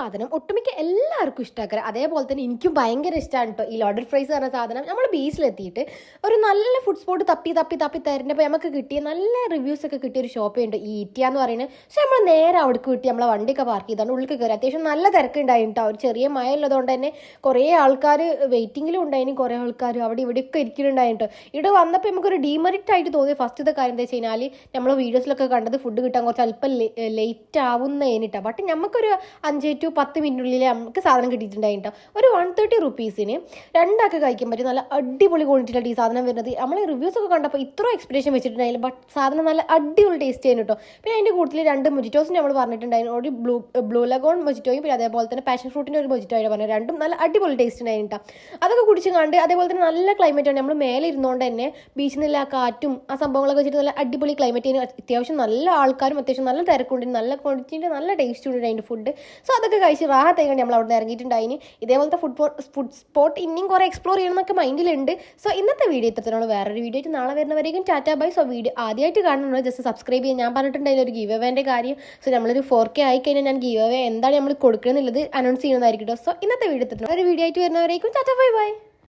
സാധനം ഒട്ടുമിക്ക എല്ലാവർക്കും ഇഷ്ടമാക്കുക. അതേപോലെ തന്നെ എനിക്കും ഭയങ്കര ഇഷ്ടമാണ് കേട്ടോ ഈ ലോഡഡ് ഫ്രൈസ് പറഞ്ഞ സാധനം. നമ്മൾ ബീച്ചിലെത്തിയിട്ട് ഒരു നല്ല ഫുഡ് സ്പോട്ട് തപ്പി തരുന്നപ്പോൾ നമുക്ക് കിട്ടിയ നല്ല റിവ്യൂസ് ഒക്കെ കിട്ടിയ ഒരു ഷോപ്പേ ഉണ്ട് ഈ ഈറ്റിയ എന്ന് പറയുന്നത്. പക്ഷെ നമ്മൾ നേരെ അവിടേക്ക് കിട്ടി നമ്മളെ വണ്ടിയൊക്കെ പാർക്ക് ചെയ്താണ് ഉള്ളിൽ കയറി. അത്യാവശ്യം നല്ല തിരക്കുണ്ടായിട്ടോ. ഒരു ചെറിയ മഴ ഉള്ളതുകൊണ്ട് തന്നെ കുറേ ആൾക്കാർ വെയിറ്റിങ്ങിലും ഉണ്ടായിന്, കുറേ ആൾക്കാർ അവിടെ ഇവിടെയൊക്കെ ഇരിക്കുന്നുണ്ടായിട്ടോ. ഇവിടെ വന്നപ്പോൾ നമുക്കൊരു ഡീമെറിറ്റ് ആയിട്ട് തോന്നിയ ഫസ്റ്റത്തെ കാര്യം എന്താ വെച്ച് കഴിഞ്ഞാൽ നമ്മൾ വീഡിയോസിലൊക്കെ കണ്ടത് ഫുഡ് കിട്ടാൻ കുറച്ച് അല്പം ലേറ്റ് ആവുന്നതിനിട്ടോ. ബട്ട് നമുക്കൊരു 5 to 10 മിനിറ്റിനുള്ളിൽ നമുക്ക് സാധനം കിട്ടിയിട്ടുണ്ടായിട്ടോ. ഒരു 130 റുപ്പീസിന് രണ്ടാൾക്ക് കഴിക്കാൻ പറ്റും. നല്ല അടിപൊളി ക്വാണ്ടിറ്റിയിലാണ് ഈ സാധനം വരുന്നത്. നമ്മൾ റിവ്യൂസ് ഒക്കെ കണ്ടപ്പോൾ ഇത്ര എക്സ്പെക്ടേഷൻ വെച്ചിട്ടുണ്ടായില്ല. ബട്ട് സാധനം നല്ല അടിപൊളി ടേസ്റ്റ് ചെയ്യുന്നു കേട്ടോ. പിന്നെ അതിൻ്റെ കൂടുതൽ 2 മൊജിറ്റോസ് നമ്മൾ പറഞ്ഞിട്ടുണ്ടായിരുന്നു. ഒരു ബ്ലൂ ലഗോൺ മൊജിറ്റോയും പിന്നെ അതേപോലെ തന്നെ പാഷൻ ഫ്രൂട്ടിൻ്റെ ഒരു മൊജിറ്റോയും പറഞ്ഞത്. രണ്ടും നല്ല അടിപൊളി ടേസ്റ്റ് ഉണ്ടായിരുന്നു കേട്ടോ. അതൊക്കെ കുടിച്ച് കണ്ട് അതേപോലെ തന്നെ നല്ല ക്ലൈമറ്റാണ്. നമ്മൾ മേലെ ഇരുന്നുകൊണ്ട് തന്നെ ബീച്ചിൽ നിന്നുള്ള ആ കാറ്റും ആ സംഭവങ്ങളൊക്കെ വെച്ചിട്ട് നല്ല അടിപൊളി ക്ലൈമറ്റ് ചെയ്യുന്നു. അത്യാവശ്യം നല്ല ആൾക്കാരും അത്യാവശ്യം നല്ല തിരക്കുണ്ട്, നല്ല ക്വാണ്ടിറ്റിൻ്റെ നല്ല ടേസ്റ്റ് ഉണ്ട് അതിൻ്റെ ഫുഡ്. സോ അതൊക്കെ കഴിച്ച് റാഹത്തായി കണ്ട് നമ്മൾ അവിടെ നിന്ന് ഇറങ്ങിയിട്ടുണ്ടായിന്. ഇതേപോലത്തെ ഫുഡ് സ്പോട്ട് ഇനിയും കുറേ എക്സ്പ്ലോർ ചെയ്യണമെന്നൊക്കെ മൈൻഡിലുണ്ട്. സോ ഇന്നത്തെ വീഡിയോ ഇത്രത്തോളം. വേറൊരു വീഡിയോ ആയിട്ട് നാളെ വരുന്നവരേക്കും ടാറ്റാ ബൈ. സോ വീഡിയോ ആദ്യമായിട്ട് കാണുന്നത് ജസ്റ്റ് സബ്സ്ക്രൈബ് ചെയ്യാൻ. ഞാൻ പറഞ്ഞിട്ടുണ്ടായില്ല ഒരു ഗീവ് അവേൻ്റെ കാര്യം. സോ നമ്മളൊരു 4K ആയിക്കഴിഞ്ഞാൽ ഞാൻ ഗീവ് അവേ എന്താണ് നമ്മൾ കൊടുക്കണമെന്നുള്ളത് അനൗൺസ് ചെയ്യുന്നതായിരിക്കും കേട്ടോ. സോ ഇന്നത്തെ വീഡിയോ ഇത്രത്തോളം. ഒരു വീഡിയോ ആയിട്ട് വരുന്നവരേക്കും ടാറ്റാ ബൈ ബൈ.